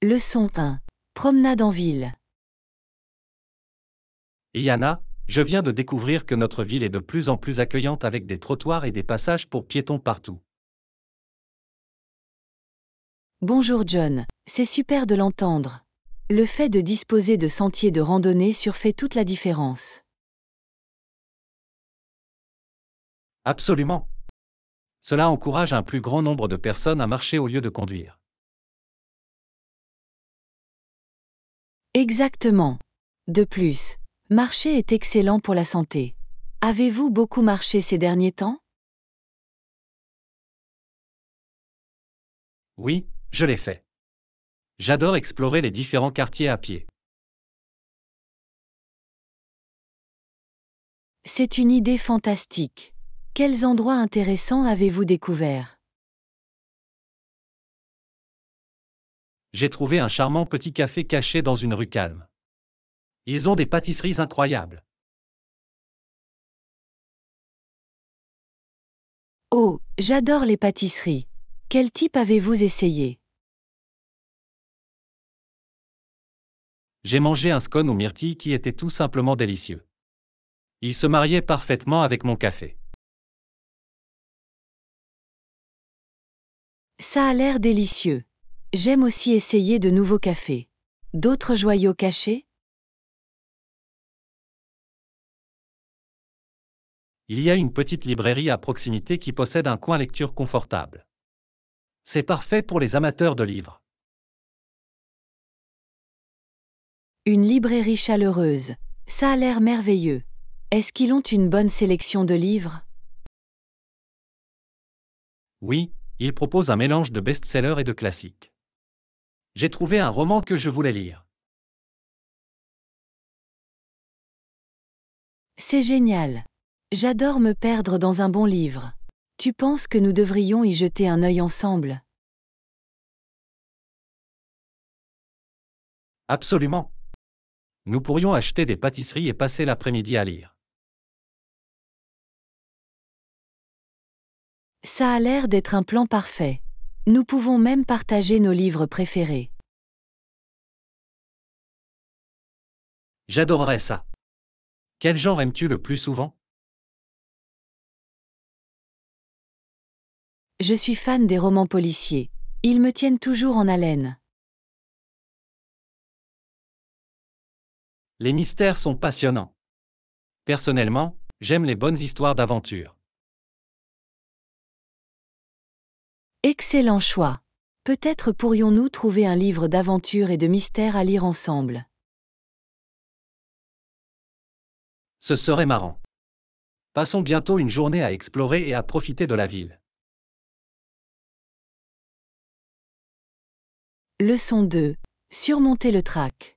Leçon 1. Promenade en ville. Yana, je viens de découvrir que notre ville est de plus en plus accueillante avec des trottoirs et des passages pour piétons partout. Bonjour John, c'est super de l'entendre. Le fait de disposer de sentiers de randonnée fait toute la différence. Absolument. Cela encourage un plus grand nombre de personnes à marcher au lieu de conduire. Exactement. De plus, marcher est excellent pour la santé. Avez-vous beaucoup marché ces derniers temps? Oui, je l'ai fait. J'adore explorer les différents quartiers à pied. C'est une idée fantastique. Quels endroits intéressants avez-vous découverts? J'ai trouvé un charmant petit café caché dans une rue calme. Ils ont des pâtisseries incroyables. Oh, j'adore les pâtisseries. Quel type avez-vous essayé? J'ai mangé un scone aux myrtilles qui était tout simplement délicieux. Il se mariait parfaitement avec mon café. Ça a l'air délicieux. J'aime aussi essayer de nouveaux cafés. D'autres joyaux cachés? Il y a une petite librairie à proximité qui possède un coin lecture confortable. C'est parfait pour les amateurs de livres. Une librairie chaleureuse. Ça a l'air merveilleux. Est-ce qu'ils ont une bonne sélection de livres? Oui, il propose un mélange de best-sellers et de classiques. J'ai trouvé un roman que je voulais lire. C'est génial. J'adore me perdre dans un bon livre. Tu penses que nous devrions y jeter un œil ensemble? Absolument. Nous pourrions acheter des pâtisseries et passer l'après-midi à lire. Ça a l'air d'être un plan parfait. Nous pouvons même partager nos livres préférés. J'adorerais ça. Quel genre aimes-tu le plus souvent? Je suis fan des romans policiers. Ils me tiennent toujours en haleine. Les mystères sont passionnants. Personnellement, j'aime les bonnes histoires d'aventure. Excellent choix. Peut-être pourrions-nous trouver un livre d'aventure et de mystère à lire ensemble. Ce serait marrant. Passons bientôt une journée à explorer et à profiter de la ville. Leçon 2. Surmonter le trac.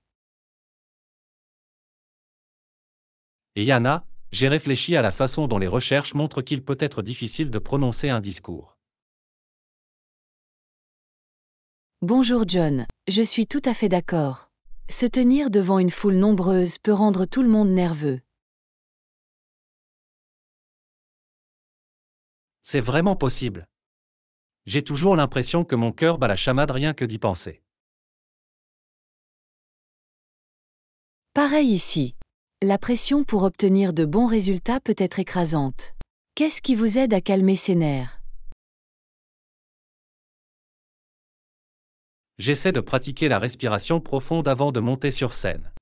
Et Yana, j'ai réfléchi à la façon dont les recherches montrent qu'il peut être difficile de prononcer un discours. Bonjour John, je suis tout à fait d'accord. Se tenir devant une foule nombreuse peut rendre tout le monde nerveux. C'est vraiment possible. J'ai toujours l'impression que mon cœur bat la chamade rien que d'y penser. Pareil ici. La pression pour obtenir de bons résultats peut être écrasante. Qu'est-ce qui vous aide à calmer ces nerfs? J'essaie de pratiquer la respiration profonde avant de monter sur scène.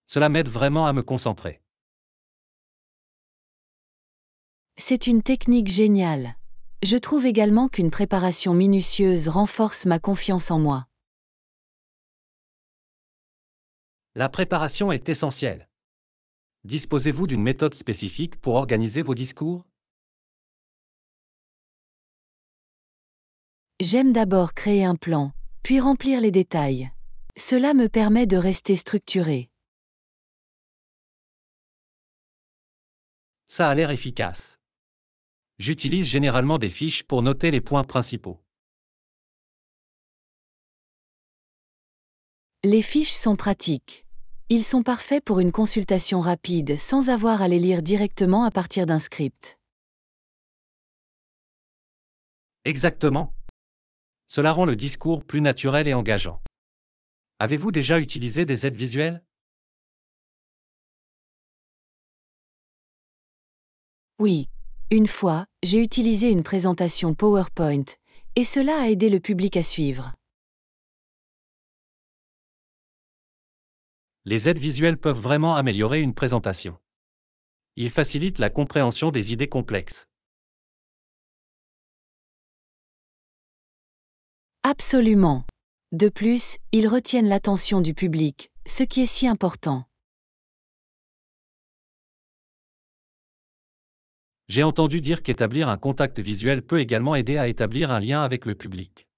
Cela m'aide vraiment à me concentrer. C'est une technique géniale. Je trouve également qu'une préparation minutieuse renforce ma confiance en moi. La préparation est essentielle. Disposez-vous d'une méthode spécifique pour organiser vos discours? J'aime d'abord créer un plan, puis remplir les détails. Cela me permet de rester structuré. Ça a l'air efficace. J'utilise généralement des fiches pour noter les points principaux. Les fiches sont pratiques. Ils sont parfaits pour une consultation rapide sans avoir à les lire directement à partir d'un script. Exactement. Cela rend le discours plus naturel et engageant. Avez-vous déjà utilisé des aides visuelles? Oui. Une fois, j'ai utilisé une présentation PowerPoint, et cela a aidé le public à suivre. Les aides visuelles peuvent vraiment améliorer une présentation. Ils facilitent la compréhension des idées complexes. Absolument. De plus, ils retiennent l'attention du public, ce qui est si important. J'ai entendu dire qu'établir un contact visuel peut également aider à établir un lien avec le public.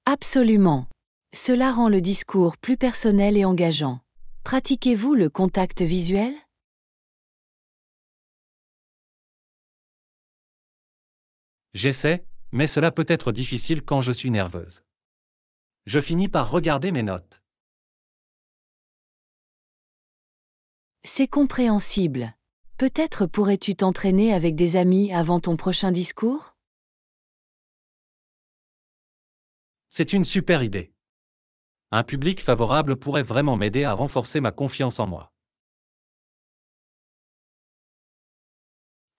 Absolument. Cela rend le discours plus personnel et engageant. Pratiquez-vous le contact visuel? J'essaie, mais cela peut être difficile quand je suis nerveuse. Je finis par regarder mes notes. C'est compréhensible. Peut-être pourrais-tu t'entraîner avec des amis avant ton prochain discours? C'est une super idée. Un public favorable pourrait vraiment m'aider à renforcer ma confiance en moi.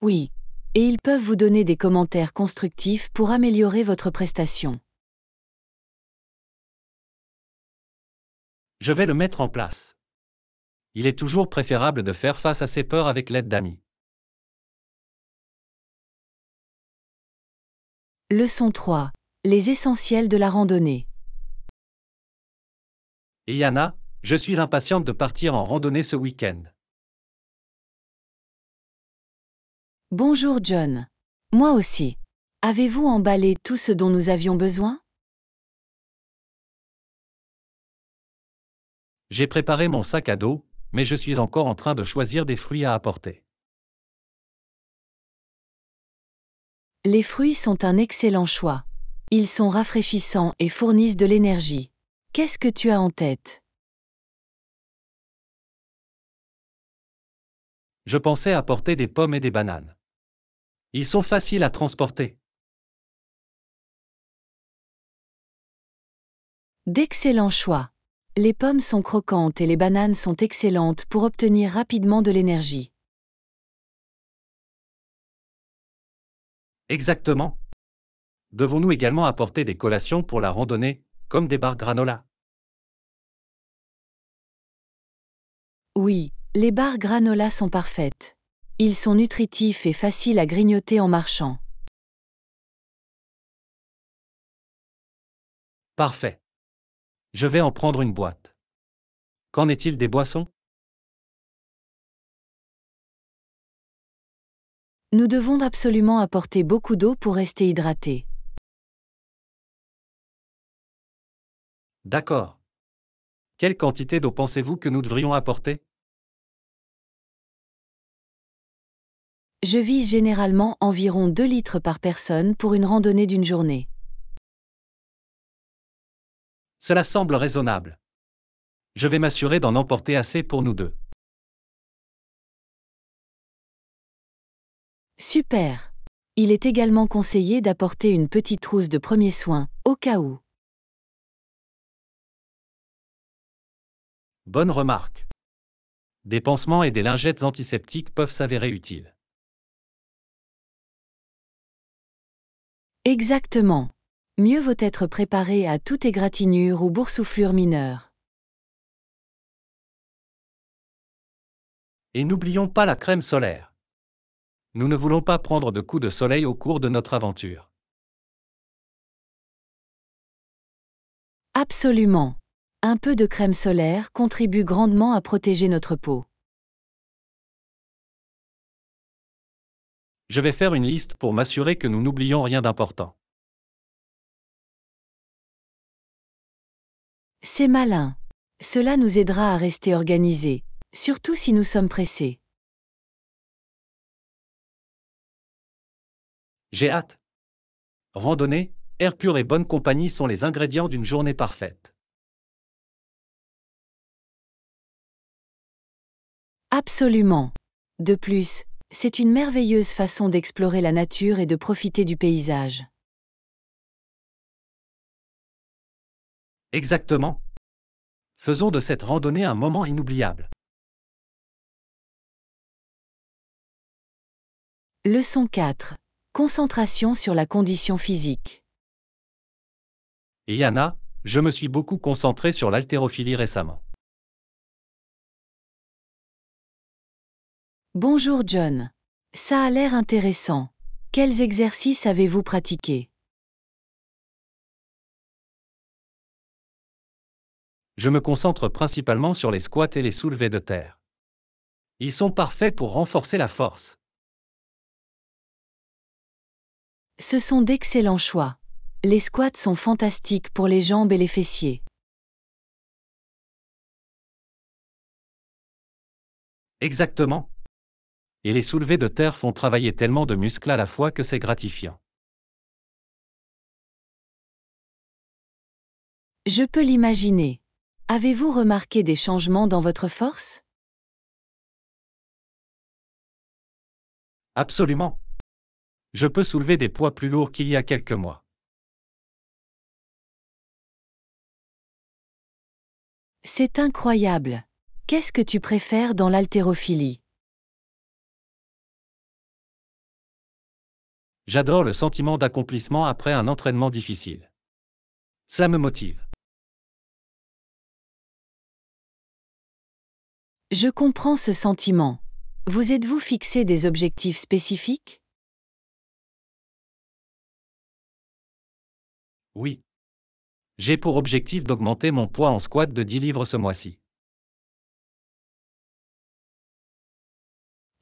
Oui. Et ils peuvent vous donner des commentaires constructifs pour améliorer votre prestation. Je vais le mettre en place. Il est toujours préférable de faire face à ses peurs avec l'aide d'amis. Leçon 3. Les essentiels de la randonnée. Et Yana, je suis impatiente de partir en randonnée ce week-end. Bonjour John. Moi aussi. Avez-vous emballé tout ce dont nous avions besoin? J'ai préparé mon sac à dos, mais je suis encore en train de choisir des fruits à apporter. Les fruits sont un excellent choix. Ils sont rafraîchissants et fournissent de l'énergie. Qu'est-ce que tu as en tête? Je pensais apporter des pommes et des bananes. Ils sont faciles à transporter. D'excellents choix. Les pommes sont croquantes et les bananes sont excellentes pour obtenir rapidement de l'énergie. Exactement. Devons-nous également apporter des collations pour la randonnée, comme des barres granola? Oui, les barres granola sont parfaites. Ils sont nutritifs et faciles à grignoter en marchant. Parfait. Je vais en prendre une boîte. Qu'en est-il des boissons? Nous devons absolument apporter beaucoup d'eau pour rester hydratés. D'accord. Quelle quantité d'eau pensez-vous que nous devrions apporter? Je vise généralement environ 2 litres par personne pour une randonnée d'une journée. Cela semble raisonnable. Je vais m'assurer d'en emporter assez pour nous deux. Super. Il est également conseillé d'apporter une petite trousse de premiers soins, au cas où. Bonne remarque. Des pansements et des lingettes antiseptiques peuvent s'avérer utiles. Exactement. Mieux vaut être préparé à toute égratignure ou boursouflure mineure. Et n'oublions pas la crème solaire. Nous ne voulons pas prendre de coups de soleil au cours de notre aventure. Absolument. Un peu de crème solaire contribue grandement à protéger notre peau. Je vais faire une liste pour m'assurer que nous n'oublions rien d'important. C'est malin. Cela nous aidera à rester organisés, surtout si nous sommes pressés. J'ai hâte. Randonnée, air pur et bonne compagnie sont les ingrédients d'une journée parfaite. Absolument. De plus, c'est une merveilleuse façon d'explorer la nature et de profiter du paysage. Exactement. Faisons de cette randonnée un moment inoubliable. Leçon 4. Concentration sur la condition physique. Et Yana, je me suis beaucoup concentré sur l'haltérophilie récemment. Bonjour John. Ça a l'air intéressant. Quels exercices avez-vous pratiqués? Je me concentre principalement sur les squats et les soulevés de terre. Ils sont parfaits pour renforcer la force. Ce sont d'excellents choix. Les squats sont fantastiques pour les jambes et les fessiers. Exactement. Et les soulevés de terre font travailler tellement de muscles à la fois que c'est gratifiant. Je peux l'imaginer. Avez-vous remarqué des changements dans votre force? Absolument. Je peux soulever des poids plus lourds qu'il y a quelques mois. C'est incroyable. Qu'est-ce que tu préfères dans l'haltérophilie? J'adore le sentiment d'accomplissement après un entraînement difficile. Ça me motive. Je comprends ce sentiment. Vous êtes-vous fixé des objectifs spécifiques? Oui. J'ai pour objectif d'augmenter mon poids en squat de 10 livres ce mois-ci.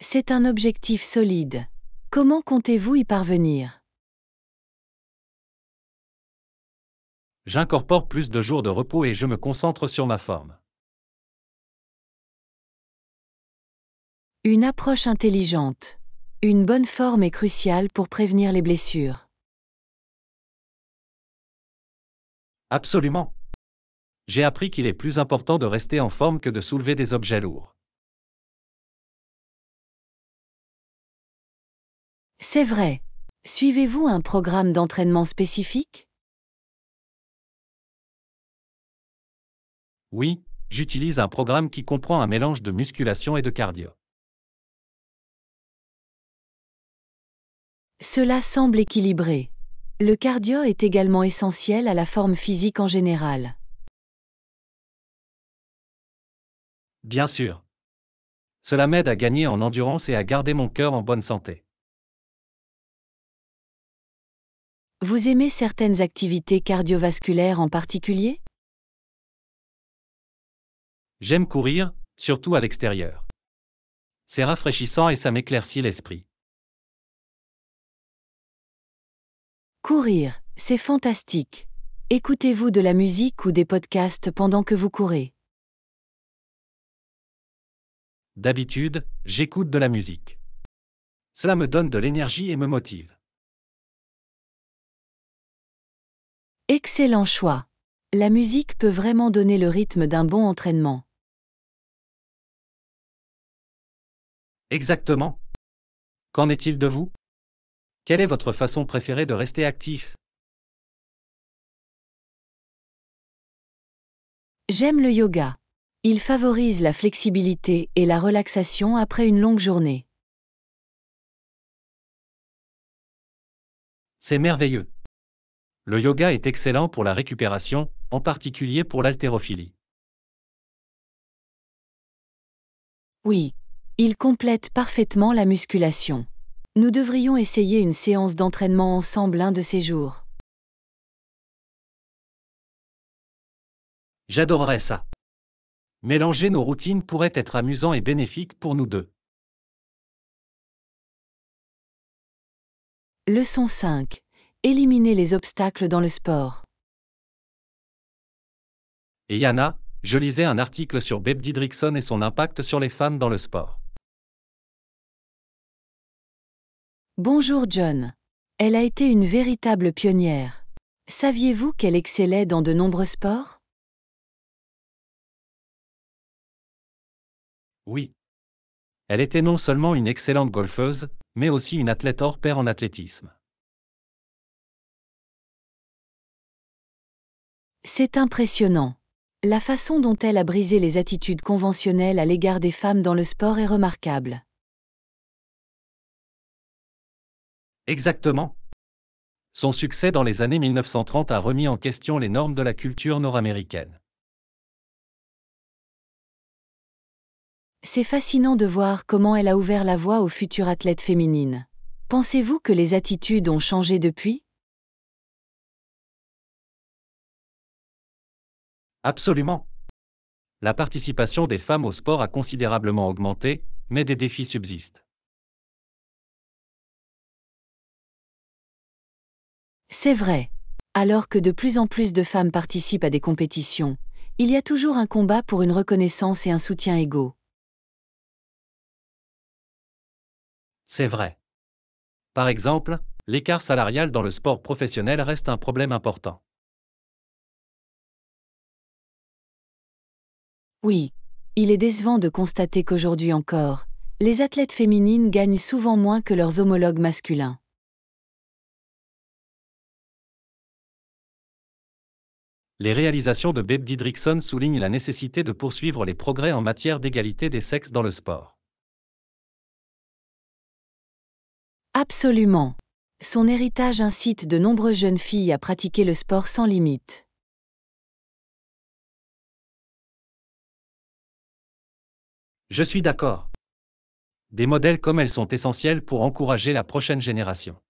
C'est un objectif solide. Comment comptez-vous y parvenir? J'incorpore plus de jours de repos et je me concentre sur ma forme. Une approche intelligente. Une bonne forme est cruciale pour prévenir les blessures. Absolument. J'ai appris qu'il est plus important de rester en forme que de soulever des objets lourds. C'est vrai. Suivez-vous un programme d'entraînement spécifique? Oui, j'utilise un programme qui comprend un mélange de musculation et de cardio. Cela semble équilibré. Le cardio est également essentiel à la forme physique en général. Bien sûr. Cela m'aide à gagner en endurance et à garder mon cœur en bonne santé. Vous aimez certaines activités cardiovasculaires en particulier? J'aime courir, surtout à l'extérieur. C'est rafraîchissant et ça m'éclaircit l'esprit. Courir, c'est fantastique. Écoutez-vous de la musique ou des podcasts pendant que vous courez? D'habitude, j'écoute de la musique. Cela me donne de l'énergie et me motive. Excellent choix. La musique peut vraiment donner le rythme d'un bon entraînement. Exactement. Qu'en est-il de vous? Quelle est votre façon préférée de rester actif? J'aime le yoga. Il favorise la flexibilité et la relaxation après une longue journée. C'est merveilleux. Le yoga est excellent pour la récupération, en particulier pour l'haltérophilie. Oui, il complète parfaitement la musculation. Nous devrions essayer une séance d'entraînement ensemble un de ces jours. J'adorerais ça. Mélanger nos routines pourrait être amusant et bénéfique pour nous deux. Leçon 5. Éliminer les obstacles dans le sport. Et Yana, je lisais un article sur Bev Didrikson et son impact sur les femmes dans le sport. Bonjour John. Elle a été une véritable pionnière. Saviez-vous qu'elle excellait dans de nombreux sports? Oui. Elle était non seulement une excellente golfeuse, mais aussi une athlète hors pair en athlétisme. C'est impressionnant. La façon dont elle a brisé les attitudes conventionnelles à l'égard des femmes dans le sport est remarquable. Exactement. Son succès dans les années 1930 a remis en question les normes de la culture nord-américaine. C'est fascinant de voir comment elle a ouvert la voie aux futures athlètes féminines. Pensez-vous que les attitudes ont changé depuis? Absolument. La participation des femmes au sport a considérablement augmenté, mais des défis subsistent. C'est vrai. Alors que de plus en plus de femmes participent à des compétitions, il y a toujours un combat pour une reconnaissance et un soutien égaux. C'est vrai. Par exemple, l'écart salarial dans le sport professionnel reste un problème important. Oui, il est décevant de constater qu'aujourd'hui encore, les athlètes féminines gagnent souvent moins que leurs homologues masculins. Les réalisations de Babe Didrikson soulignent la nécessité de poursuivre les progrès en matière d'égalité des sexes dans le sport. Absolument. Son héritage incite de nombreuses jeunes filles à pratiquer le sport sans limite. Je suis d'accord. Des modèles comme elles sont essentiels pour encourager la prochaine génération.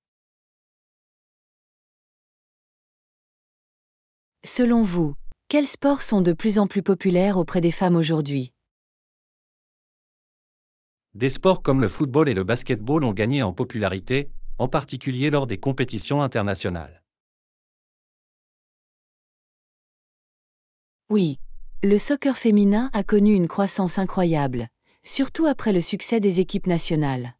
Selon vous, quels sports sont de plus en plus populaires auprès des femmes aujourd'hui? Des sports comme le football et le basketball ont gagné en popularité, en particulier lors des compétitions internationales. Oui, le soccer féminin a connu une croissance incroyable, surtout après le succès des équipes nationales.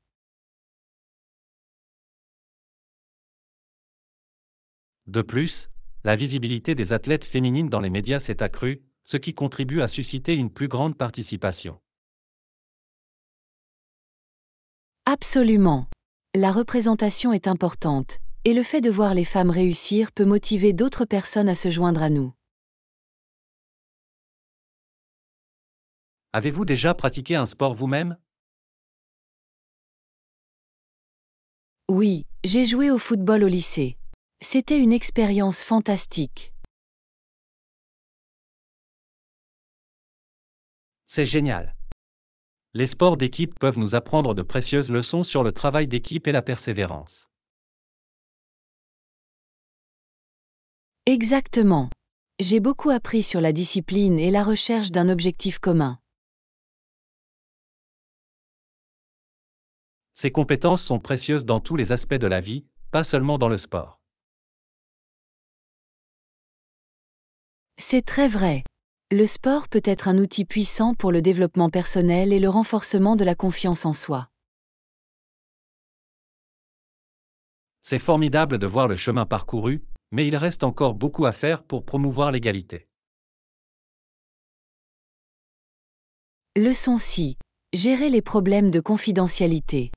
De plus, la visibilité des athlètes féminines dans les médias s'est accrue, ce qui contribue à susciter une plus grande participation. Absolument. La représentation est importante, et le fait de voir les femmes réussir peut motiver d'autres personnes à se joindre à nous. Avez-vous déjà pratiqué un sport vous-même? Oui, j'ai joué au football au lycée. C'était une expérience fantastique. C'est génial. Les sports d'équipe peuvent nous apprendre de précieuses leçons sur le travail d'équipe et la persévérance. Exactement. J'ai beaucoup appris sur la discipline et la recherche d'un objectif commun. Ces compétences sont précieuses dans tous les aspects de la vie, pas seulement dans le sport. C'est très vrai. Le sport peut être un outil puissant pour le développement personnel et le renforcement de la confiance en soi. C'est formidable de voir le chemin parcouru, mais il reste encore beaucoup à faire pour promouvoir l'égalité. Leçon 6. Gérer les problèmes de confidentialité.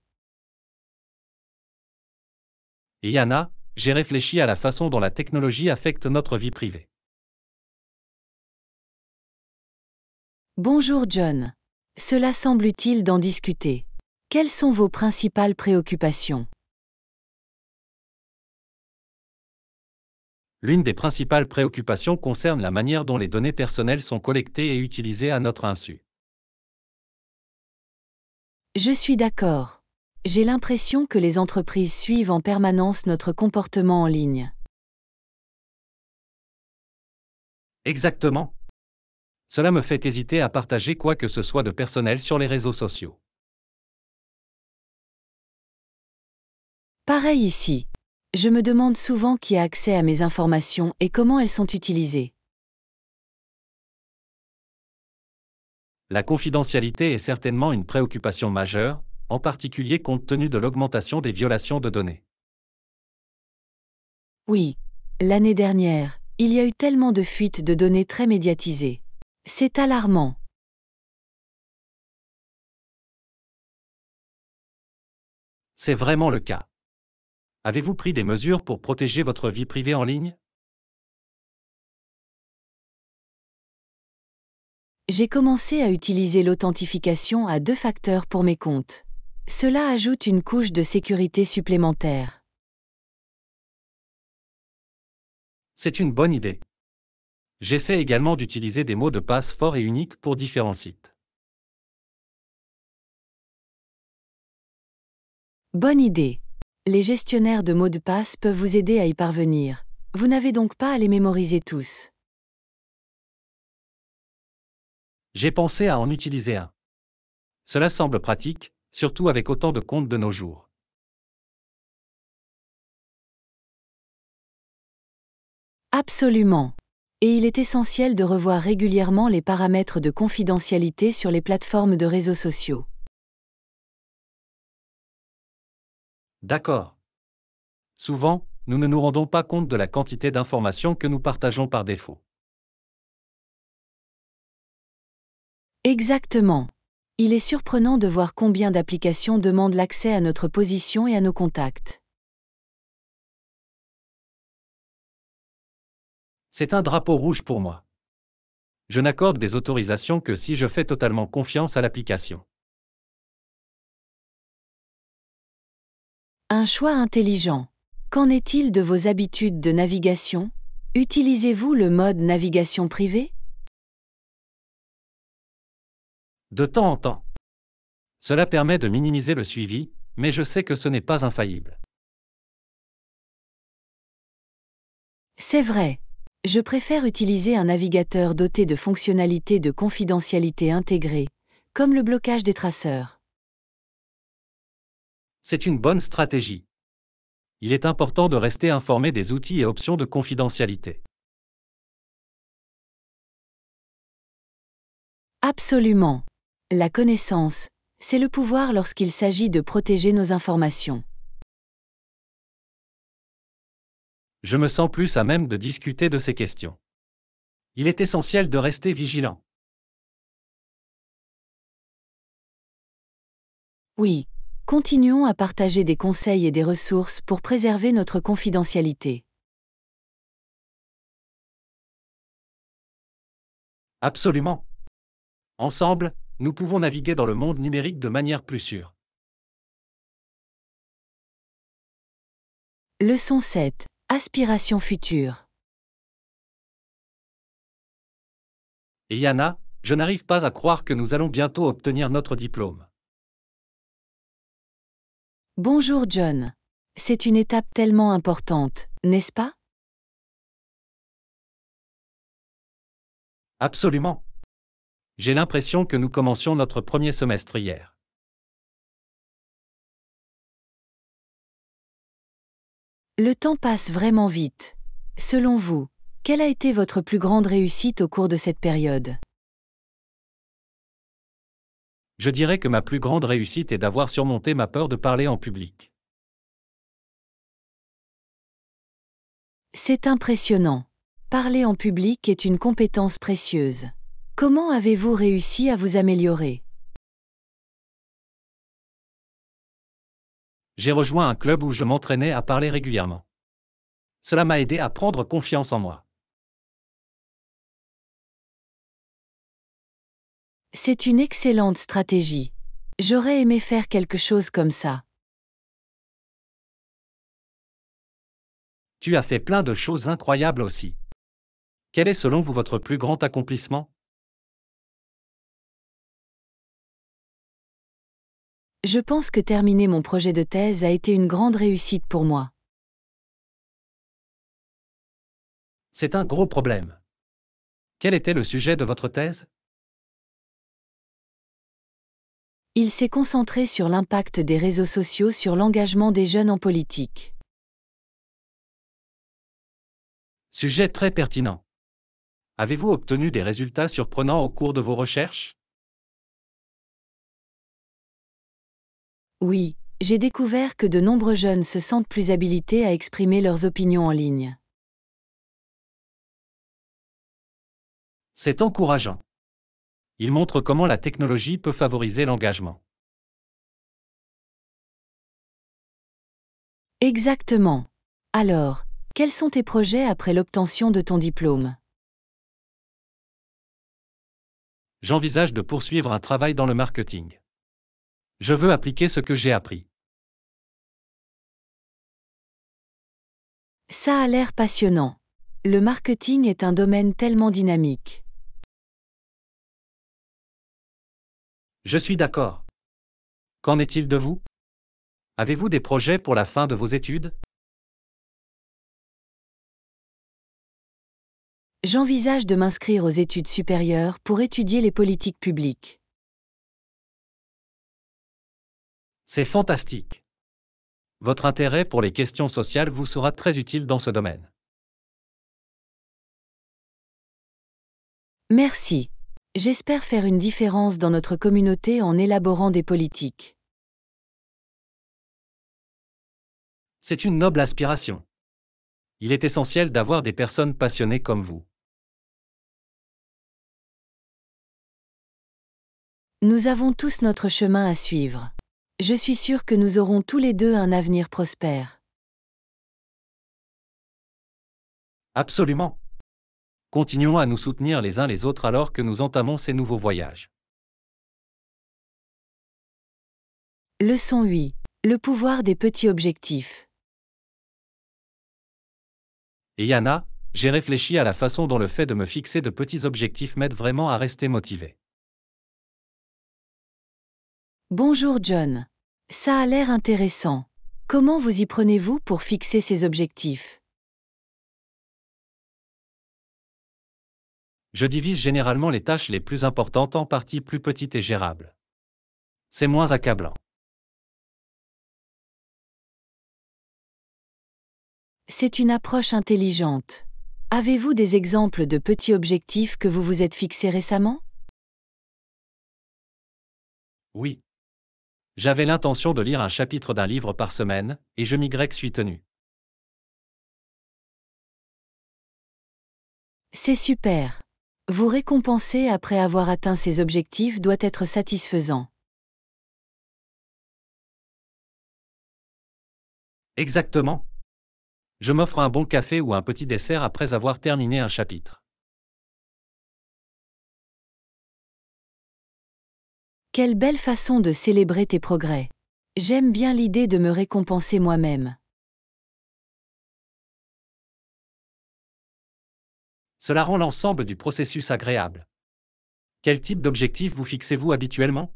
Yana, j'ai réfléchi à la façon dont la technologie affecte notre vie privée. Bonjour John. Cela semble utile d'en discuter. Quelles sont vos principales préoccupations? L'une des principales préoccupations concerne la manière dont les données personnelles sont collectées et utilisées à notre insu. Je suis d'accord. J'ai l'impression que les entreprises suivent en permanence notre comportement en ligne. Exactement. Cela me fait hésiter à partager quoi que ce soit de personnel sur les réseaux sociaux. Pareil ici. Je me demande souvent qui a accès à mes informations et comment elles sont utilisées. La confidentialité est certainement une préoccupation majeure, en particulier compte tenu de l'augmentation des violations de données. Oui. L'année dernière, il y a eu tellement de fuites de données très médiatisées. C'est alarmant. C'est vraiment le cas. Avez-vous pris des mesures pour protéger votre vie privée en ligne? J'ai commencé à utiliser l'authentification à 2 facteurs pour mes comptes. Cela ajoute une couche de sécurité supplémentaire. C'est une bonne idée. J'essaie également d'utiliser des mots de passe forts et uniques pour différents sites. Bonne idée. Les gestionnaires de mots de passe peuvent vous aider à y parvenir. Vous n'avez donc pas à les mémoriser tous. J'ai pensé à en utiliser un. Cela semble pratique, surtout avec autant de comptes de nos jours. Absolument. Et il est essentiel de revoir régulièrement les paramètres de confidentialité sur les plateformes de réseaux sociaux. D'accord. Souvent, nous ne nous rendons pas compte de la quantité d'informations que nous partageons par défaut. Exactement. Il est surprenant de voir combien d'applications demandent l'accès à notre position et à nos contacts. C'est un drapeau rouge pour moi. Je n'accorde des autorisations que si je fais totalement confiance à l'application. Un choix intelligent. Qu'en est-il de vos habitudes de navigation? Utilisez-vous le mode navigation privée? De temps en temps. Cela permet de minimiser le suivi, mais je sais que ce n'est pas infaillible. C'est vrai. Je préfère utiliser un navigateur doté de fonctionnalités de confidentialité intégrées, comme le blocage des traceurs. C'est une bonne stratégie. Il est important de rester informé des outils et options de confidentialité. Absolument. La connaissance, c'est le pouvoir lorsqu'il s'agit de protéger nos informations. Je me sens plus à même de discuter de ces questions. Il est essentiel de rester vigilant. Oui. Continuons à partager des conseils et des ressources pour préserver notre confidentialité. Absolument. Ensemble, nous pouvons naviguer dans le monde numérique de manière plus sûre. Leçon 7. Aspiration future. Et Yana, je n'arrive pas à croire que nous allons bientôt obtenir notre diplôme. Bonjour John. C'est une étape tellement importante, n'est-ce pas? Absolument. J'ai l'impression que nous commencions notre premier semestre hier. Le temps passe vraiment vite. Selon vous, quelle a été votre plus grande réussite au cours de cette période? Je dirais que ma plus grande réussite est d'avoir surmonté ma peur de parler en public. C'est impressionnant. Parler en public est une compétence précieuse. Comment avez-vous réussi à vous améliorer? J'ai rejoint un club où je m'entraînais à parler régulièrement. Cela m'a aidé à prendre confiance en moi. C'est une excellente stratégie. J'aurais aimé faire quelque chose comme ça. Tu as fait plein de choses incroyables aussi. Quel est selon vous votre plus grand accomplissement? Je pense que terminer mon projet de thèse a été une grande réussite pour moi. C'est un gros problème. Quel était le sujet de votre thèse? Il s'est concentré sur l'impact des réseaux sociaux sur l'engagement des jeunes en politique. Sujet très pertinent. Avez-vous obtenu des résultats surprenants au cours de vos recherches? Oui, j'ai découvert que de nombreux jeunes se sentent plus habilités à exprimer leurs opinions en ligne. C'est encourageant. Il montre comment la technologie peut favoriser l'engagement. Exactement. Alors, quels sont tes projets après l'obtention de ton diplôme? J'envisage de poursuivre un travail dans le marketing. Je veux appliquer ce que j'ai appris. Ça a l'air passionnant. Le marketing est un domaine tellement dynamique. Je suis d'accord. Qu'en est-il de vous? Avez-vous des projets pour la fin de vos études? J'envisage de m'inscrire aux études supérieures pour étudier les politiques publiques. C'est fantastique. Votre intérêt pour les questions sociales vous sera très utile dans ce domaine. Merci. J'espère faire une différence dans notre communauté en élaborant des politiques. C'est une noble aspiration. Il est essentiel d'avoir des personnes passionnées comme vous. Nous avons tous notre chemin à suivre. Je suis sûre que nous aurons tous les deux un avenir prospère. Absolument. Continuons à nous soutenir les uns les autres alors que nous entamons ces nouveaux voyages. Leçon 8. Le pouvoir des petits objectifs. Et Yana, j'ai réfléchi à la façon dont le fait de me fixer de petits objectifs m'aide vraiment à rester motivé. Bonjour John. Ça a l'air intéressant. Comment vous y prenez-vous pour fixer ces objectifs? Je divise généralement les tâches les plus importantes en parties plus petites et gérables. C'est moins accablant. C'est une approche intelligente. Avez-vous des exemples de petits objectifs que vous vous êtes fixés récemment? Oui. J'avais l'intention de lire un chapitre d'un livre par semaine, et je m'y suis tenu. C'est super. Vous récompenser après avoir atteint ces objectifs doit être satisfaisant. Exactement. Je m'offre un bon café ou un petit dessert après avoir terminé un chapitre. Quelle belle façon de célébrer tes progrès. J'aime bien l'idée de me récompenser moi-même. Cela rend l'ensemble du processus agréable. Quel type d'objectif vous fixez-vous habituellement?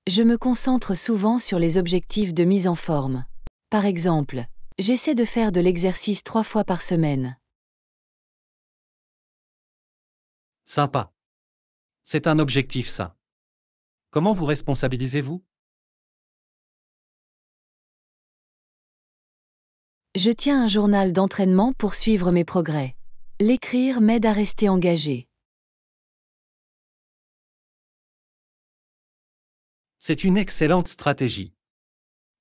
Je me concentre souvent sur les objectifs de mise en forme. Par exemple, j'essaie de faire de l'exercice 3 fois par semaine. Sympa. C'est un objectif sain. Comment vous responsabilisez-vous? Je tiens un journal d'entraînement pour suivre mes progrès. L'écrire m'aide à rester engagé. C'est une excellente stratégie.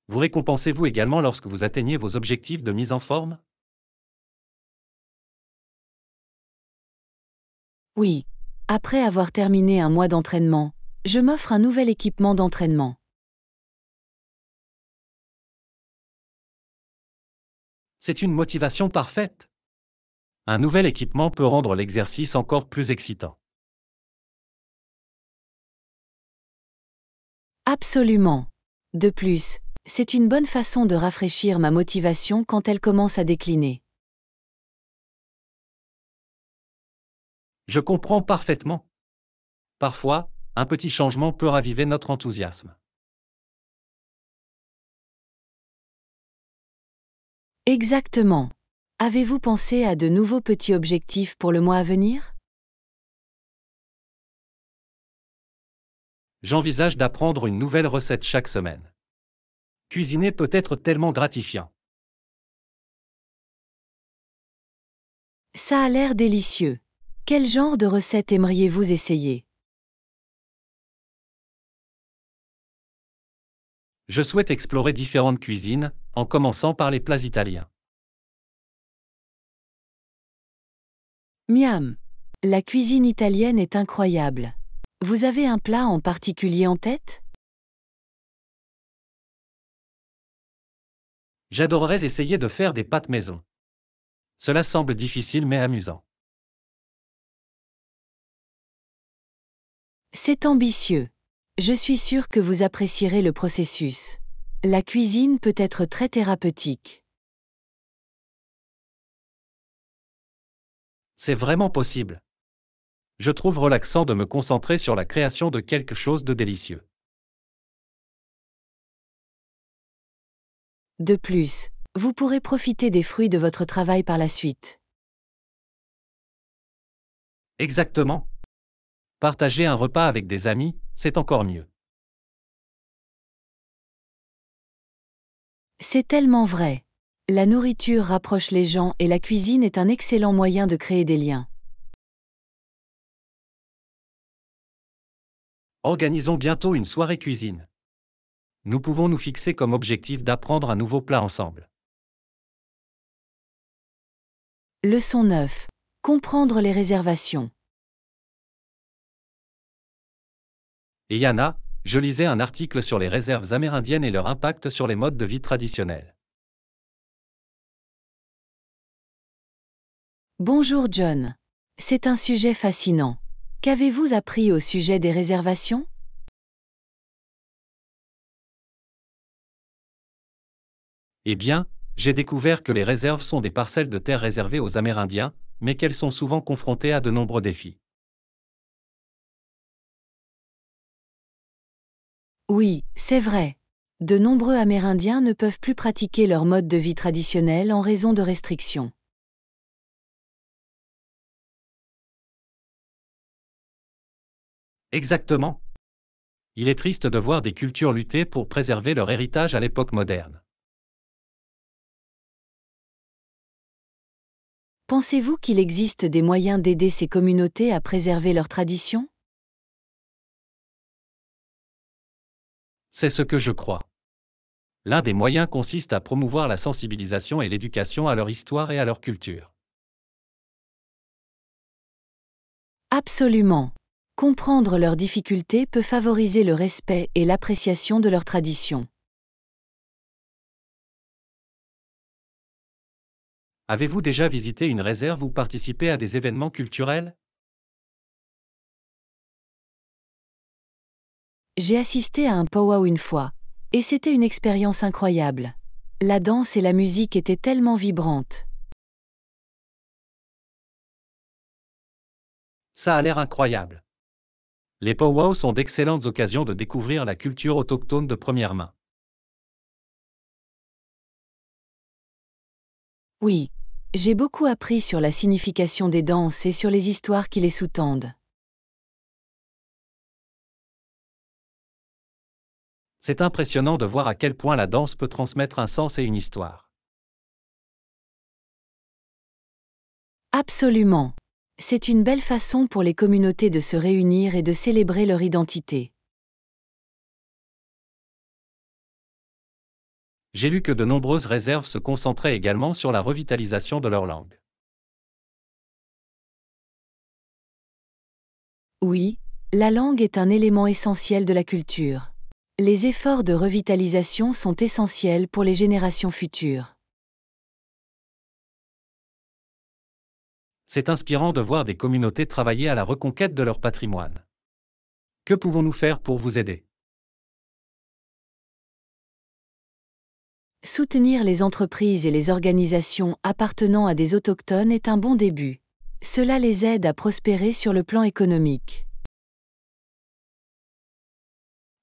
Vous récompensez-vous également lorsque vous atteignez vos objectifs de mise en forme? Oui. Après avoir terminé un mois d'entraînement, je m'offre un nouvel équipement d'entraînement. C'est une motivation parfaite. Un nouvel équipement peut rendre l'exercice encore plus excitant. Absolument. De plus, c'est une bonne façon de rafraîchir ma motivation quand elle commence à décliner. Je comprends parfaitement. Parfois, un petit changement peut raviver notre enthousiasme. Exactement. Avez-vous pensé à de nouveaux petits objectifs pour le mois à venir? J'envisage d'apprendre une nouvelle recette chaque semaine. Cuisiner peut être tellement gratifiant. Ça a l'air délicieux. Quel genre de recette aimeriez-vous essayer? Je souhaite explorer différentes cuisines, en commençant par les plats italiens. Miam. La cuisine italienne est incroyable. Vous avez un plat en particulier en tête? J'adorerais essayer de faire des pâtes maison. Cela semble difficile mais amusant. C'est ambitieux. Je suis sûre que vous apprécierez le processus. La cuisine peut être très thérapeutique. C'est vraiment possible. Je trouve relaxant de me concentrer sur la création de quelque chose de délicieux. De plus, vous pourrez profiter des fruits de votre travail par la suite. Exactement. Partager un repas avec des amis, c'est encore mieux. C'est tellement vrai. La nourriture rapproche les gens et la cuisine est un excellent moyen de créer des liens. Organisons bientôt une soirée cuisine. Nous pouvons nous fixer comme objectif d'apprendre un nouveau plat ensemble. Leçon 9. Comprendre les réservations. Et Yana, je lisais un article sur les réserves amérindiennes et leur impact sur les modes de vie traditionnels. Bonjour John. C'est un sujet fascinant. Qu'avez-vous appris au sujet des réservations? Eh bien, j'ai découvert que les réserves sont des parcelles de terre réservées aux Amérindiens, mais qu'elles sont souvent confrontées à de nombreux défis. Oui, c'est vrai. De nombreux Amérindiens ne peuvent plus pratiquer leur mode de vie traditionnel en raison de restrictions. Exactement. Il est triste de voir des cultures lutter pour préserver leur héritage à l'époque moderne. Pensez-vous qu'il existe des moyens d'aider ces communautés à préserver leurs traditions? C'est ce que je crois. L'un des moyens consiste à promouvoir la sensibilisation et l'éducation à leur histoire et à leur culture. Absolument. Comprendre leurs difficultés peut favoriser le respect et l'appréciation de leurs traditions. Avez-vous déjà visité une réserve ou participé à des événements culturels? J'ai assisté à un powwow une fois, et c'était une expérience incroyable. La danse et la musique étaient tellement vibrantes. Ça a l'air incroyable. Les powwows sont d'excellentes occasions de découvrir la culture autochtone de première main. Oui, j'ai beaucoup appris sur la signification des danses et sur les histoires qui les sous-tendent. C'est impressionnant de voir à quel point la danse peut transmettre un sens et une histoire. Absolument. C'est une belle façon pour les communautés de se réunir et de célébrer leur identité. J'ai lu que de nombreuses réserves se concentraient également sur la revitalisation de leur langue. Oui, la langue est un élément essentiel de la culture. Les efforts de revitalisation sont essentiels pour les générations futures. C'est inspirant de voir des communautés travailler à la reconquête de leur patrimoine. Que pouvons-nous faire pour vous aider? Soutenir les entreprises et les organisations appartenant à des autochtones est un bon début. Cela les aide à prospérer sur le plan économique.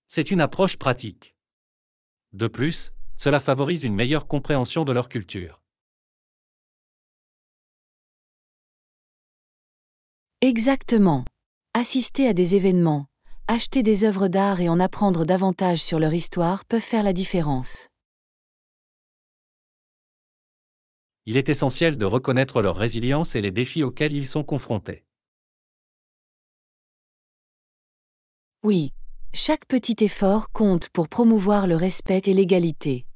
C'est une approche pratique. De plus, cela favorise une meilleure compréhension de leur culture. Exactement. Assister à des événements, acheter des œuvres d'art et en apprendre davantage sur leur histoire peuvent faire la différence. Il est essentiel de reconnaître leur résilience et les défis auxquels ils sont confrontés. Oui, chaque petit effort compte pour promouvoir le respect et l'égalité.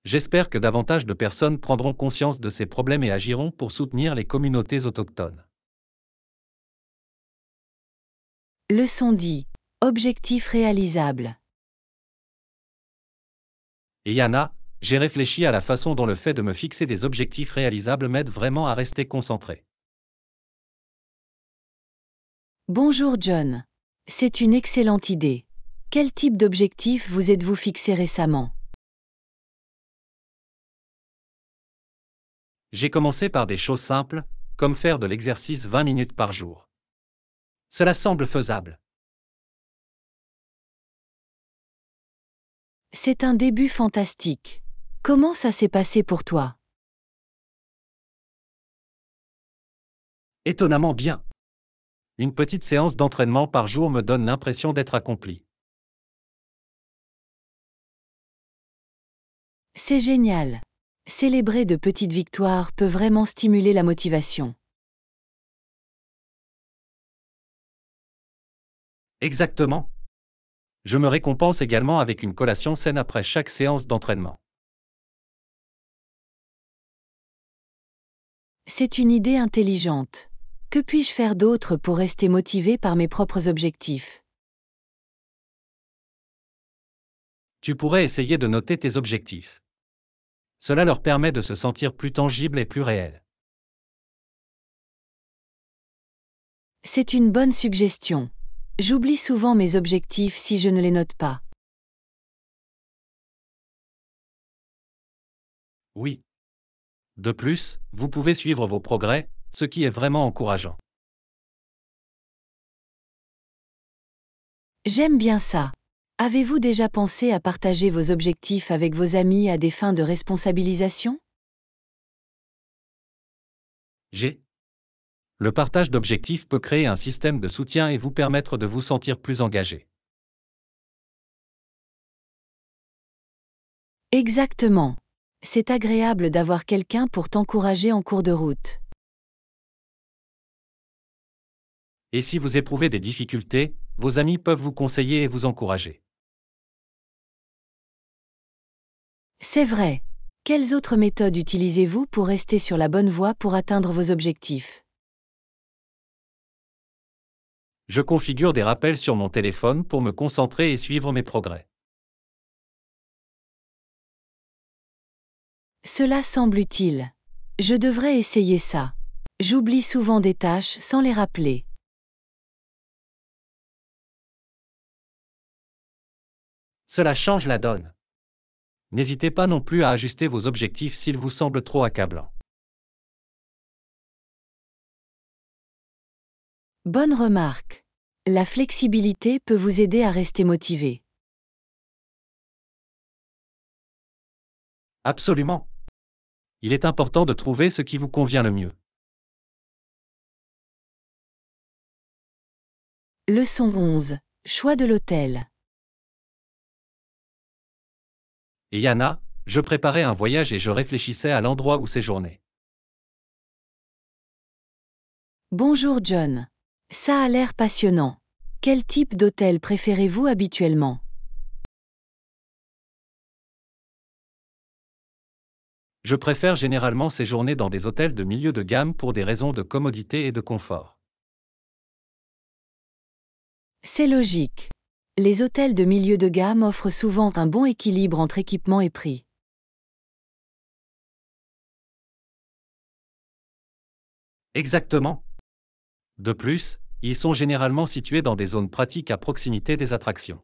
J'espère que davantage de personnes prendront conscience de ces problèmes et agiront pour soutenir les communautés autochtones. Leçon 10. Objectif réalisable. Et Yana, j'ai réfléchi à la façon dont le fait de me fixer des objectifs réalisables m'aide vraiment à rester concentré. Bonjour John. C'est une excellente idée. Quel type d'objectif vous êtes-vous fixé récemment? J'ai commencé par des choses simples, comme faire de l'exercice 20 minutes par jour. Cela semble faisable. C'est un début fantastique. Comment ça s'est passé pour toi? Étonnamment bien. Une petite séance d'entraînement par jour me donne l'impression d'être accompli. C'est génial. Célébrer de petites victoires peut vraiment stimuler la motivation. Exactement. Je me récompense également avec une collation saine après chaque séance d'entraînement. C'est une idée intelligente. Que puis-je faire d'autre pour rester motivé par mes propres objectifs? Tu pourrais essayer de noter tes objectifs. Cela leur permet de se sentir plus tangibles et plus réels. C'est une bonne suggestion. J'oublie souvent mes objectifs si je ne les note pas. Oui. De plus, vous pouvez suivre vos progrès, ce qui est vraiment encourageant. J'aime bien ça. Avez-vous déjà pensé à partager vos objectifs avec vos amis à des fins de responsabilisation? Le partage d'objectifs peut créer un système de soutien et vous permettre de vous sentir plus engagé. Exactement. C'est agréable d'avoir quelqu'un pour t'encourager en cours de route. Et si vous éprouvez des difficultés, vos amis peuvent vous conseiller et vous encourager. C'est vrai. Quelles autres méthodes utilisez-vous pour rester sur la bonne voie pour atteindre vos objectifs? Je configure des rappels sur mon téléphone pour me concentrer et suivre mes progrès. Cela semble utile. Je devrais essayer ça. J'oublie souvent des tâches sans les rappeler. Cela change la donne. N'hésitez pas non plus à ajuster vos objectifs s'ils vous semblent trop accablants. Bonne remarque. La flexibilité peut vous aider à rester motivé. Absolument. Il est important de trouver ce qui vous convient le mieux. Leçon 11. Choix de l'hôtel. Et Yana, je préparais un voyage et je réfléchissais à l'endroit où séjourner. Bonjour John. Ça a l'air passionnant. Quel type d'hôtel préférez-vous habituellement? Je préfère généralement séjourner dans des hôtels de milieu de gamme pour des raisons de commodité et de confort. C'est logique. Les hôtels de milieu de gamme offrent souvent un bon équilibre entre équipement et prix. Exactement. De plus, ils sont généralement situés dans des zones pratiques à proximité des attractions.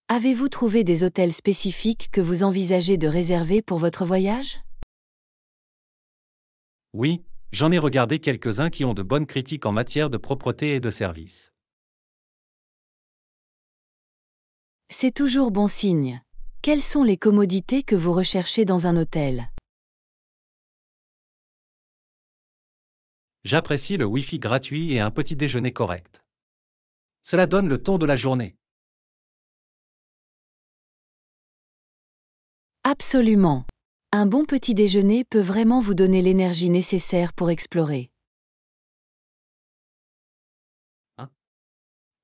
Avez-vous trouvé des hôtels spécifiques que vous envisagez de réserver pour votre voyage? Oui, j'en ai regardé quelques-uns qui ont de bonnes critiques en matière de propreté et de service. C'est toujours bon signe. Quelles sont les commodités que vous recherchez dans un hôtel? J'apprécie le Wi-Fi gratuit et un petit déjeuner correct. Cela donne le ton de la journée. Absolument. Un bon petit déjeuner peut vraiment vous donner l'énergie nécessaire pour explorer.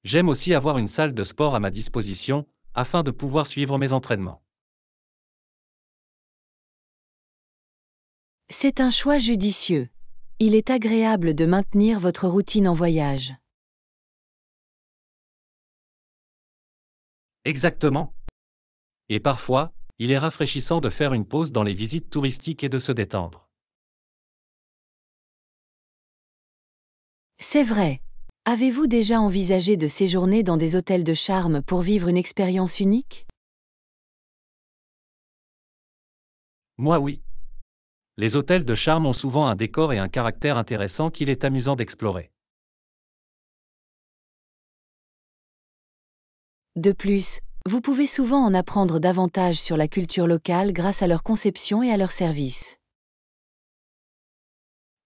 J'aime aussi avoir une salle de sport à ma disposition, afin de pouvoir suivre mes entraînements. C'est un choix judicieux. Il est agréable de maintenir votre routine en voyage. Exactement. Et parfois, il est rafraîchissant de faire une pause dans les visites touristiques et de se détendre. C'est vrai. Avez-vous déjà envisagé de séjourner dans des hôtels de charme pour vivre une expérience unique? Moi oui. Les hôtels de charme ont souvent un décor et un caractère intéressant qu'il est amusant d'explorer. De plus, vous pouvez souvent en apprendre davantage sur la culture locale grâce à leur conception et à leurs services.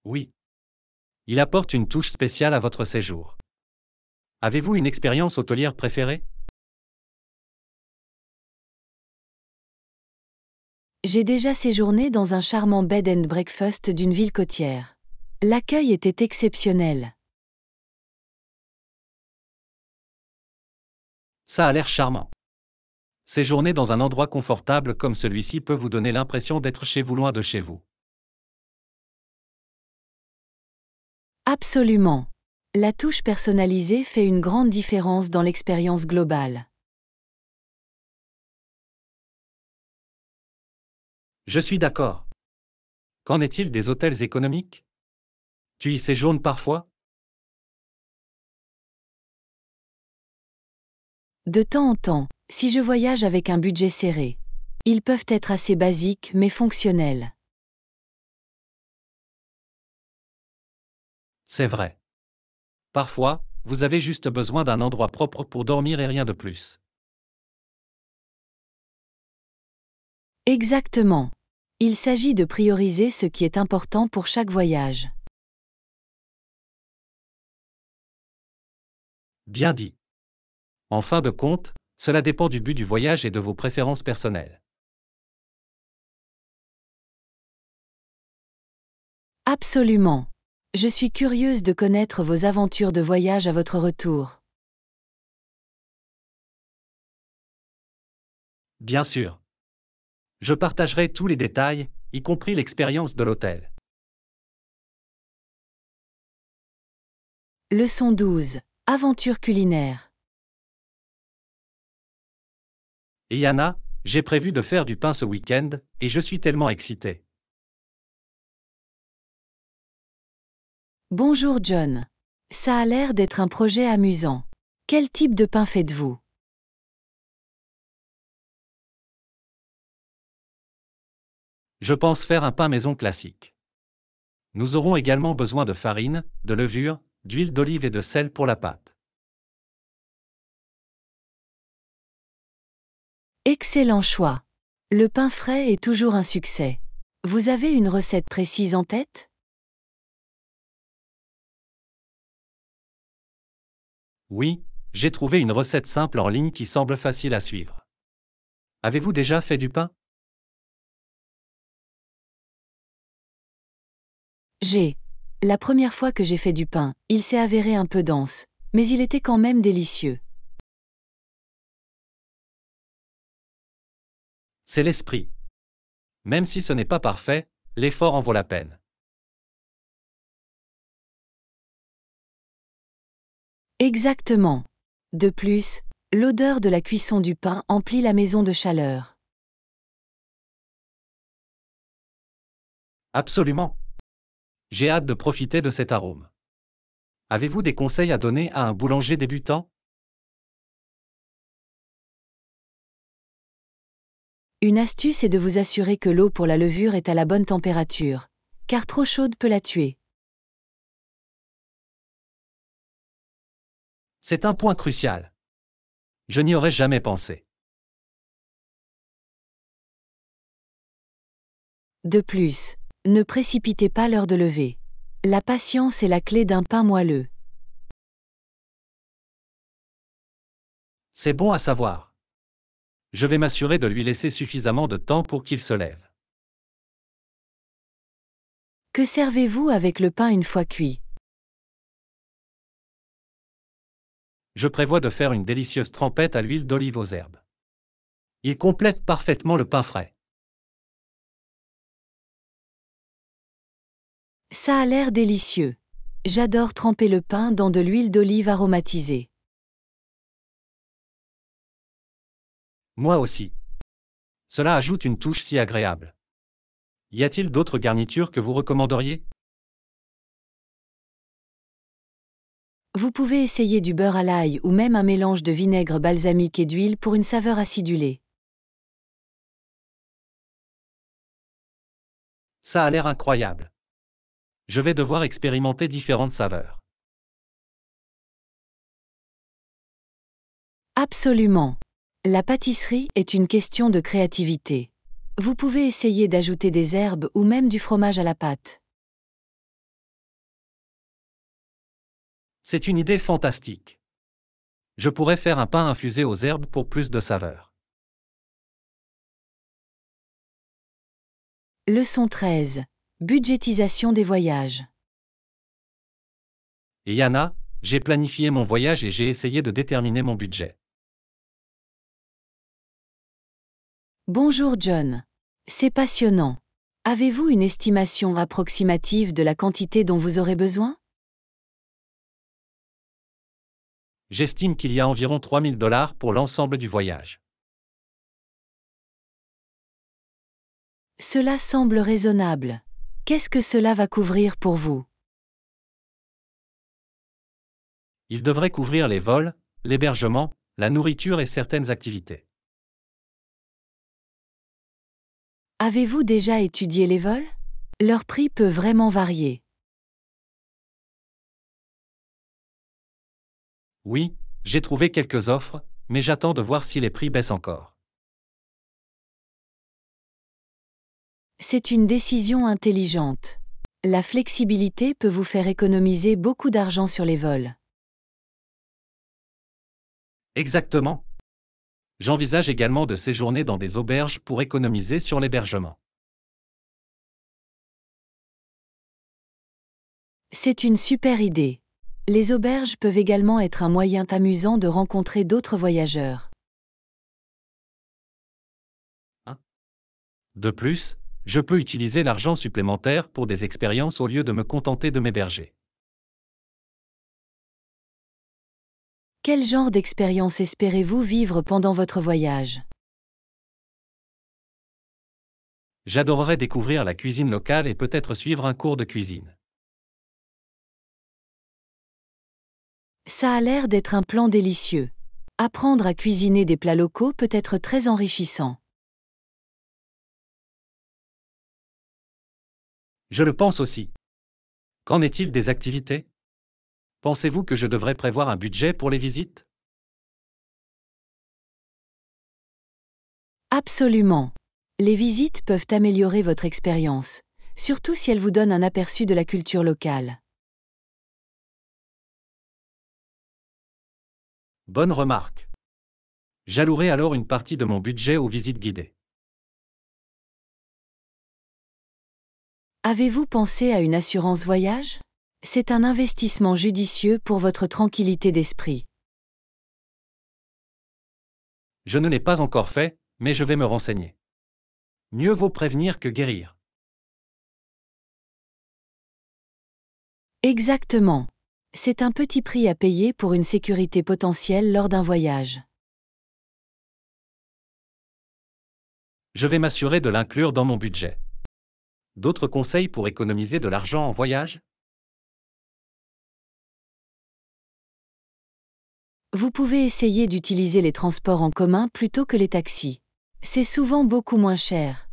Oui. Il apporte une touche spéciale à votre séjour. Avez-vous une expérience hôtelière préférée? J'ai déjà séjourné dans un charmant bed and breakfast d'une ville côtière. L'accueil était exceptionnel. Ça a l'air charmant. Séjourner dans un endroit confortable comme celui-ci peut vous donner l'impression d'être chez vous loin de chez vous. Absolument. La touche personnalisée fait une grande différence dans l'expérience globale. Je suis d'accord. Qu'en est-il des hôtels économiques? Tu y séjournes parfois? De temps en temps, si je voyage avec un budget serré. Ils peuvent être assez basiques mais fonctionnels. C'est vrai. Parfois, vous avez juste besoin d'un endroit propre pour dormir et rien de plus. Exactement. Il s'agit de prioriser ce qui est important pour chaque voyage. Bien dit. En fin de compte, cela dépend du but du voyage et de vos préférences personnelles. Absolument. Je suis curieuse de connaître vos aventures de voyage à votre retour. Bien sûr. Je partagerai tous les détails, y compris l'expérience de l'hôtel. Leçon 12. Aventure culinaire. Et Yana, j'ai prévu de faire du pain ce week-end, et je suis tellement excité. Bonjour John. Ça a l'air d'être un projet amusant. Quel type de pain faites-vous? Je pense faire un pain maison classique. Nous aurons également besoin de farine, de levure, d'huile d'olive et de sel pour la pâte. Excellent choix. Le pain frais est toujours un succès. Vous avez une recette précise en tête? Oui, j'ai trouvé une recette simple en ligne qui semble facile à suivre. Avez-vous déjà fait du pain? La première fois que j'ai fait du pain, il s'est avéré un peu dense, mais il était quand même délicieux. C'est l'esprit. Même si ce n'est pas parfait, l'effort en vaut la peine. Exactement. De plus, l'odeur de la cuisson du pain emplit la maison de chaleur. Absolument. J'ai hâte de profiter de cet arôme. Avez-vous des conseils à donner à un boulanger débutant? Une astuce est de vous assurer que l'eau pour la levure est à la bonne température, car trop chaude peut la tuer. C'est un point crucial. Je n'y aurais jamais pensé. De plus, ne précipitez pas l'heure de lever. La patience est la clé d'un pain moelleux. C'est bon à savoir. Je vais m'assurer de lui laisser suffisamment de temps pour qu'il se lève. Que servez-vous avec le pain une fois cuit? Je prévois de faire une délicieuse trempette à l'huile d'olive aux herbes. Il complète parfaitement le pain frais. Ça a l'air délicieux. J'adore tremper le pain dans de l'huile d'olive aromatisée. Moi aussi. Cela ajoute une touche si agréable. Y a-t-il d'autres garnitures que vous recommanderiez? Vous pouvez essayer du beurre à l'ail ou même un mélange de vinaigre balsamique et d'huile pour une saveur acidulée. Ça a l'air incroyable. Je vais devoir expérimenter différentes saveurs. Absolument. La pâtisserie est une question de créativité. Vous pouvez essayer d'ajouter des herbes ou même du fromage à la pâte. C'est une idée fantastique. Je pourrais faire un pain infusé aux herbes pour plus de saveur. Leçon 13. Budgétisation des voyages. Et Yana, j'ai planifié mon voyage et j'ai essayé de déterminer mon budget. Bonjour John. C'est passionnant. Avez-vous une estimation approximative de la quantité dont vous aurez besoin? J'estime qu'il y a environ $3000 pour l'ensemble du voyage. Cela semble raisonnable. Qu'est-ce que cela va couvrir pour vous? Il devrait couvrir les vols, l'hébergement, la nourriture et certaines activités. Avez-vous déjà étudié les vols? Leur prix peut vraiment varier. Oui, j'ai trouvé quelques offres, mais j'attends de voir si les prix baissent encore. C'est une décision intelligente. La flexibilité peut vous faire économiser beaucoup d'argent sur les vols. Exactement. J'envisage également de séjourner dans des auberges pour économiser sur l'hébergement. C'est une super idée. Les auberges peuvent également être un moyen amusant de rencontrer d'autres voyageurs. De plus, je peux utiliser l'argent supplémentaire pour des expériences au lieu de me contenter de m'héberger. Quel genre d'expérience espérez-vous vivre pendant votre voyage? J'adorerais découvrir la cuisine locale et peut-être suivre un cours de cuisine. Ça a l'air d'être un plan délicieux. Apprendre à cuisiner des plats locaux peut être très enrichissant. Je le pense aussi. Qu'en est-il des activités? Pensez-vous que je devrais prévoir un budget pour les visites? Absolument. Les visites peuvent améliorer votre expérience, surtout si elles vous donnent un aperçu de la culture locale. Bonne remarque. J'allouerai alors une partie de mon budget aux visites guidées. Avez-vous pensé à une assurance voyage? C'est un investissement judicieux pour votre tranquillité d'esprit. Je ne l'ai pas encore fait, mais je vais me renseigner. Mieux vaut prévenir que guérir. Exactement. C'est un petit prix à payer pour une sécurité potentielle lors d'un voyage. Je vais m'assurer de l'inclure dans mon budget. D'autres conseils pour économiser de l'argent en voyage? Vous pouvez essayer d'utiliser les transports en commun plutôt que les taxis. C'est souvent beaucoup moins cher.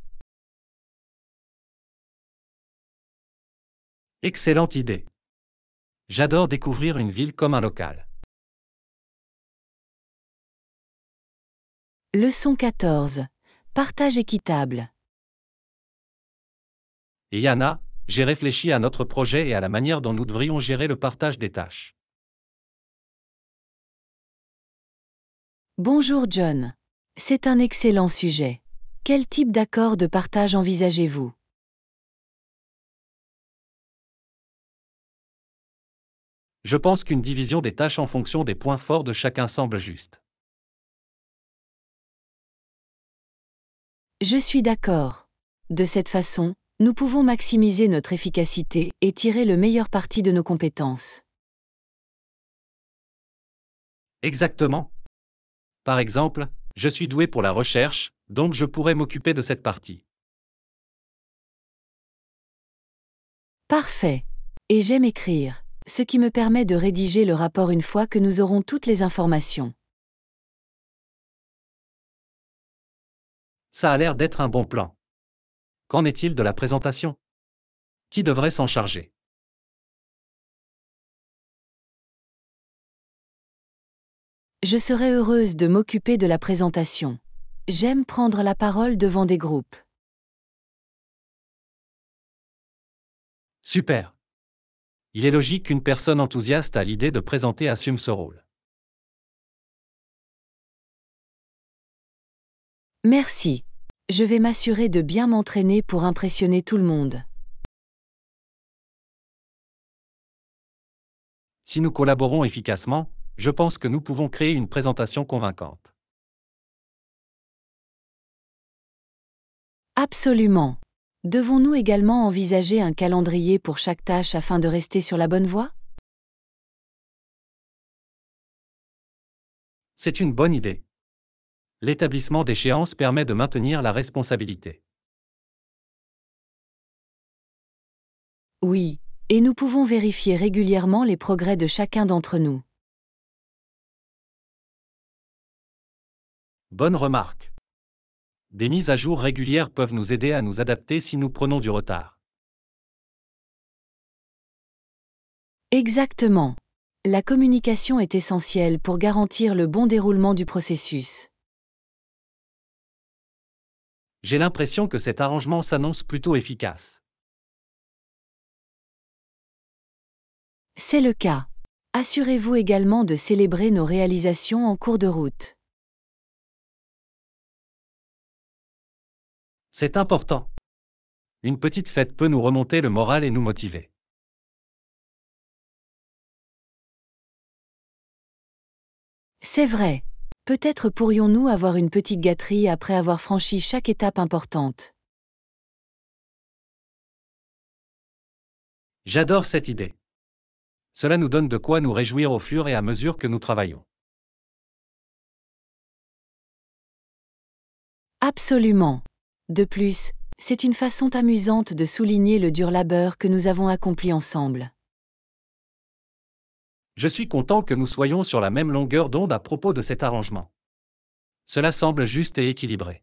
Excellente idée. J'adore découvrir une ville comme un local. Leçon 14. Partage équitable. Et Yana, j'ai réfléchi à notre projet et à la manière dont nous devrions gérer le partage des tâches. Bonjour John. C'est un excellent sujet. Quel type d'accord de partage envisagez-vous? Je pense qu'une division des tâches en fonction des points forts de chacun semble juste. Je suis d'accord. De cette façon, nous pouvons maximiser notre efficacité et tirer le meilleur parti de nos compétences. Exactement. Par exemple, Je suis doué pour la recherche, donc je pourrais m'occuper de cette partie. Parfait. Et j'aime écrire, ce qui me permet de rédiger le rapport une fois que nous aurons toutes les informations. Ça a l'air d'être un bon plan. Qu'en est-il de la présentation? Qui devrait s'en charger? Je serais heureuse de m'occuper de la présentation. J'aime prendre la parole devant des groupes. Super. Il est logique qu'une personne enthousiaste à l'idée de présenter assume ce rôle. Merci. Je vais m'assurer de bien m'entraîner pour impressionner tout le monde. Si nous collaborons efficacement, je pense que nous pouvons créer une présentation convaincante. Absolument. Devons-nous également envisager un calendrier pour chaque tâche afin de rester sur la bonne voie? C'est une bonne idée. L'établissement d'échéances permet de maintenir la responsabilité. Oui, et nous pouvons vérifier régulièrement les progrès de chacun d'entre nous. Bonne remarque. Des mises à jour régulières peuvent nous aider à nous adapter si nous prenons du retard. Exactement. La communication est essentielle pour garantir le bon déroulement du processus. J'ai l'impression que cet arrangement s'annonce plutôt efficace. C'est le cas. Assurez-vous également de célébrer nos réalisations en cours de route. C'est important. Une petite fête peut nous remonter le moral et nous motiver. C'est vrai. Peut-être pourrions-nous avoir une petite gâterie après avoir franchi chaque étape importante. J'adore cette idée. Cela nous donne de quoi nous réjouir au fur et à mesure que nous travaillons. Absolument. De plus, c'est une façon amusante de souligner le dur labeur que nous avons accompli ensemble. Je suis content que nous soyons sur la même longueur d'onde à propos de cet arrangement. Cela semble juste et équilibré.